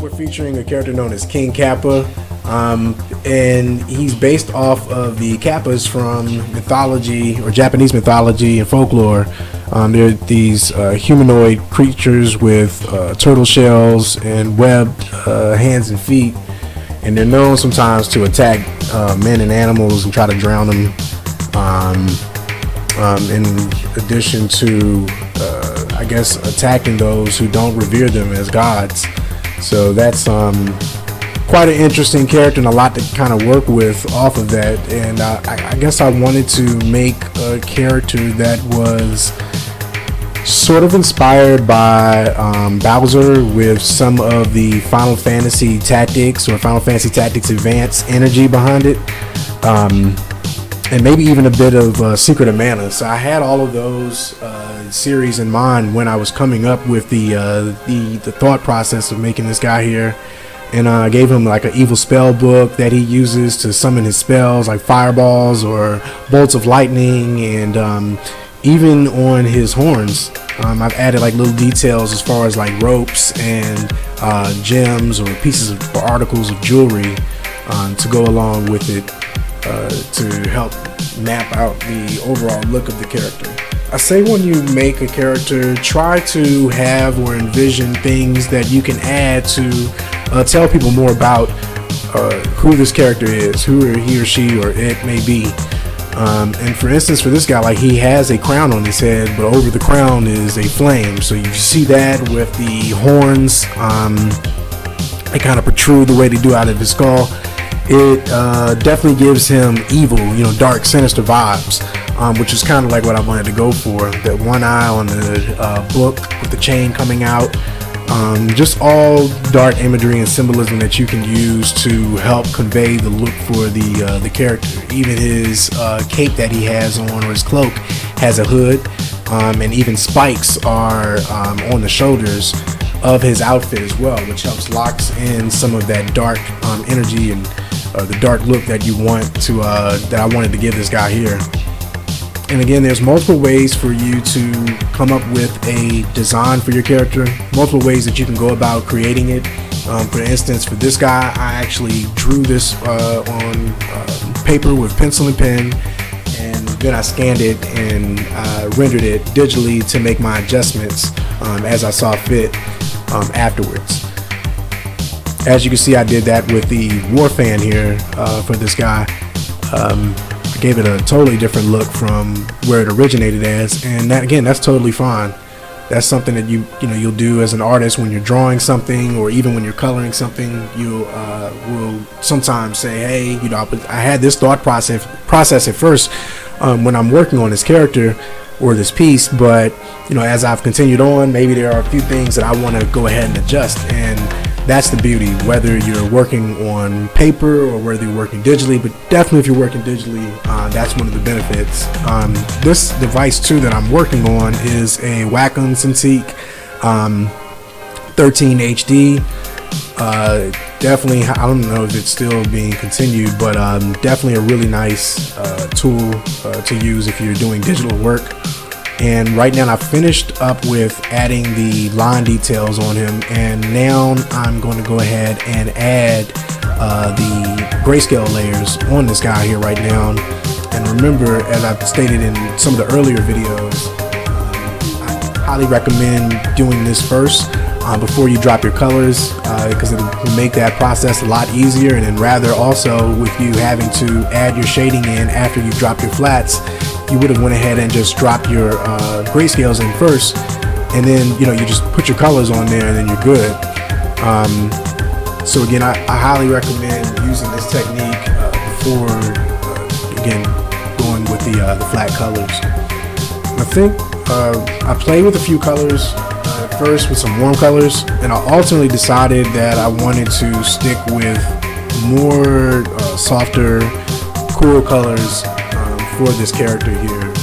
we're featuring a character known as King Kappa, and he's based off of the Kappas from mythology or Japanese mythology and folklore. They're these humanoid creatures with turtle shells and webbed hands and feet, and they're known sometimes to attack men and animals and try to drown them. In addition to, I guess, attacking those who don't revere them as gods. So that's quite an interesting character and a lot to kind of work with off of that. And I guess I wanted to make a character that was sort of inspired by Bowser, with some of the Final Fantasy Tactics or Final Fantasy Tactics Advance energy behind it. And maybe even a bit of Secret of Mana. So I had all of those series in mind when I was coming up with the thought process of making this guy here. And I gave him like an evil spell book that he uses to summon his spells, like fireballs or bolts of lightning. And even on his horns, I've added like little details as far as like ropes and gems or pieces of or articles of jewelry to go along with it. To help map out the overall look of the character. I say when you make a character, try to have or envision things that you can add to tell people more about who this character is, who he or she or it may be. And for instance, for this guy, like he has a crown on his head, but over the crown is a flame. So you see that with the horns. They kind of protrude the way they do out of his skull. It definitely gives him evil, dark, sinister vibes, which is kind of like what I wanted to go for. That one eye on the book with the chain coming out. Just all dark imagery and symbolism that you can use to help convey the look for the character. Even his cape that he has on, or his cloak, has a hood, and even spikes are on the shoulders of his outfit as well, which helps locks in some of that dark energy and the dark look that you want to that I wanted to give this guy here. And again, there's multiple ways for you to come up with a design for your character, multiple ways that you can go about creating it. For instance, for this guy, I actually drew this on paper with pencil and pen, and then I scanned it and rendered it digitally to make my adjustments as I saw fit afterwards. As you can see, I did that with the war fan here for this guy. I gave it a totally different look from where it originated as, and that, again, that's totally fine. That's something that you'll do as an artist when you're drawing something, or even when you're coloring something. You will sometimes say, hey, I had this thought process at first when I'm working on this character or this piece, but as I've continued on, maybe there are a few things that I want to go ahead and adjust. And that's the beauty, whether you're working on paper or whether you're working digitally, but definitely if you're working digitally, that's one of the benefits. This device too that I'm working on is a Wacom Cintiq 13 HD. Definitely, I don't know if it's still being continued, but definitely a really nice tool to use if you're doing digital work. And right now I've finished up with adding the line details on him, and now I'm going to go ahead and add the grayscale layers on this guy here right now. And remember, as I've stated in some of the earlier videos, I highly recommend doing this first before you drop your colors, because it will make that process a lot easier. And then rather also with you having to add your shading in after you drop your flats, you would have went ahead and just dropped your grayscales in first, and then you just put your colors on there and then you're good. So again, I highly recommend using this technique before again going with the flat colors. I think I played with a few colors at first with some warm colors, and I ultimately decided that I wanted to stick with more softer, cool colors for this character here,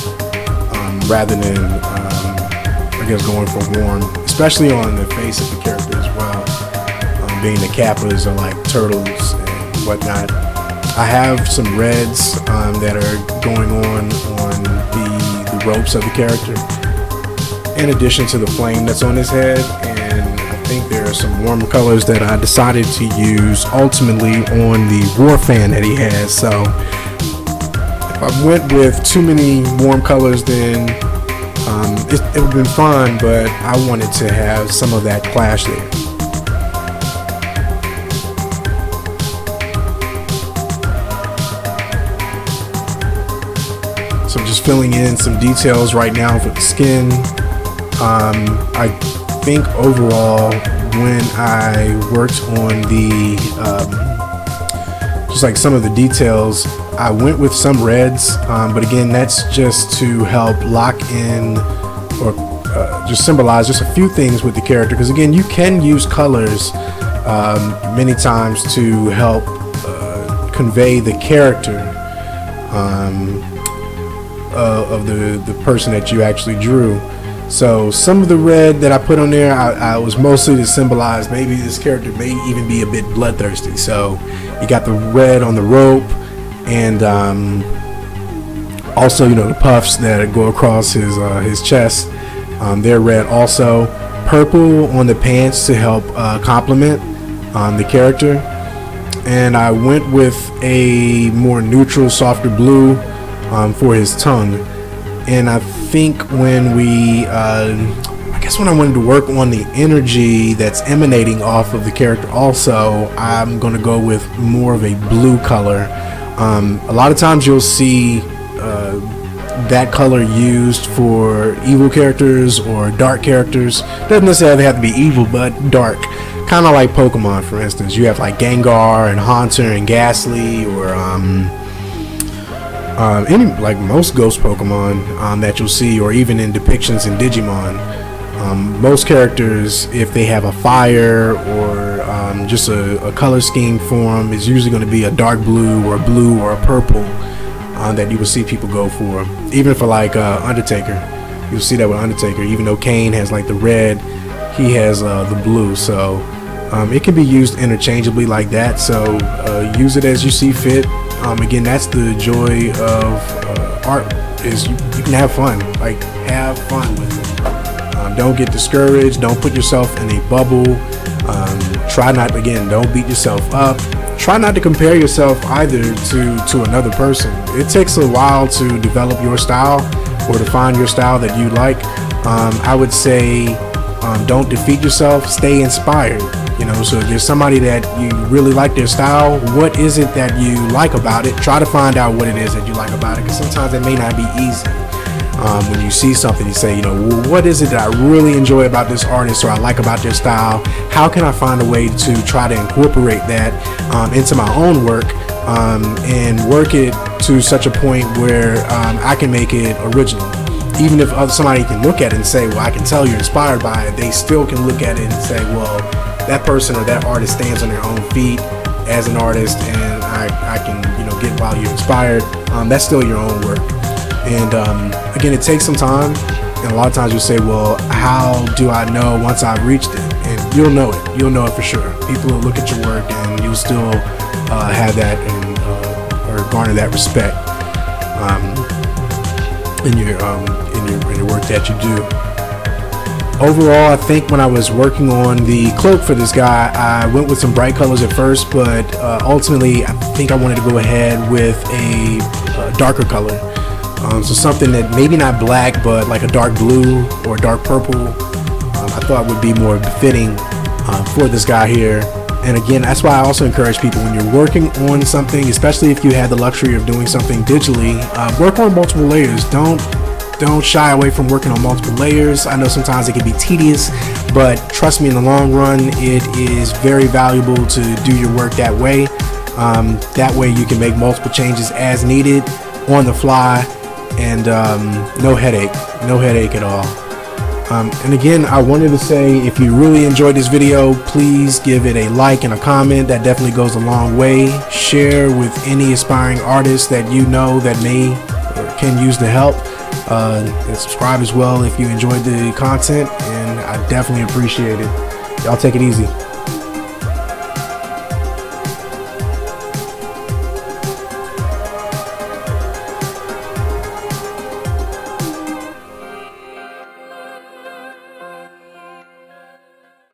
rather than I guess going for warm, especially on the face of the character as well, being the Kappas are like turtles and whatnot. I have some reds that are going on the ropes of the character, in addition to the flame that's on his head, and I think there are some warm colors that I decided to use ultimately on the war fan that he has. So if I went with too many warm colors, then it would have been fun, but I wanted to have some of that clash there. So I'm just filling in some details right now for the skin. I think overall, when I worked on the just like some of the details, I went with some reds, but again, that's just to help lock in or just symbolize just a few things with the character, because again, you can use colors many times to help convey the character of the person that you actually drew. So some of the red that I put on there, I was mostly to symbolize maybe this character may even be a bit bloodthirsty. So you got the red on the rope, and also, you know, the puffs that go across his chest, they're red also. Purple on the pants to help complement the character, and I went with a more neutral, softer blue for his tongue. And I think when when I wanted to work on the energy that's emanating off of the character also, I'm going to go with more of a blue color. A lot of times you'll see that color used for evil characters or dark characters. Doesn't necessarily have to be evil, but dark. Kind of like Pokemon, for instance. You have like Gengar and Haunter and Ghastly, or any, like most ghost Pokemon that you'll see, or even in depictions in Digimon. Most characters, if they have a fire or just a color scheme for them, is usually going to be a dark blue or a purple that you will see people go for. Even for like Undertaker, you'll see that with Undertaker. Even though Kane has like the red, he has the blue. So it can be used interchangeably like that. So use it as you see fit. Again, that's the joy of art, is you can have fun. Like, have fun with it. Don't get discouraged. Don't put yourself in a bubble. Try not, again, don't beat yourself up. Try not to compare yourself either to another person. It takes a while to develop your style or to find your style that you like. I would say don't defeat yourself. Stay inspired. You know, so if there's somebody that you really like their style, what is it that you like about it? Try to find out what it is that you like about it, because sometimes it may not be easy. When you see something, you say, you know, well, what is it that I really enjoy about this artist, or I like about their style? How can I find a way to try to incorporate that into my own work, and work it to such a point where I can make it original? Even if somebody can look at it and say, well, I can tell you're inspired by it, they still can look at it and say, well, that person or that artist stands on their own feet as an artist, and I can, you know, get while you're inspired. That's still your own work. And again, it takes some time, and a lot of times you'll say, well, how do I know once I've reached it? And you'll know it. You'll know it for sure. People will look at your work, and you'll still have that and or garner that respect in your work that you do. Overall, I think when I was working on the cloak for this guy, I went with some bright colors at first, but ultimately I think I wanted to go ahead with a darker color. So something that maybe not black, but like a dark blue or dark purple, I thought would be more befitting for this guy here. And again, that's why I also encourage people, when you're working on something, especially if you had the luxury of doing something digitally, work on multiple layers. Don't shy away from working on multiple layers. I know sometimes it can be tedious, but trust me, in the long run, it is very valuable to do your work that way. That way you can make multiple changes as needed on the fly, and no headache at all. And again, I wanted to say, if you really enjoyed this video, please give it a like and a comment. That definitely goes a long way. Share with any aspiring artists that you know that may or can use the help. And subscribe as well if you enjoyed the content, and I definitely appreciate it. Y'all take it easy.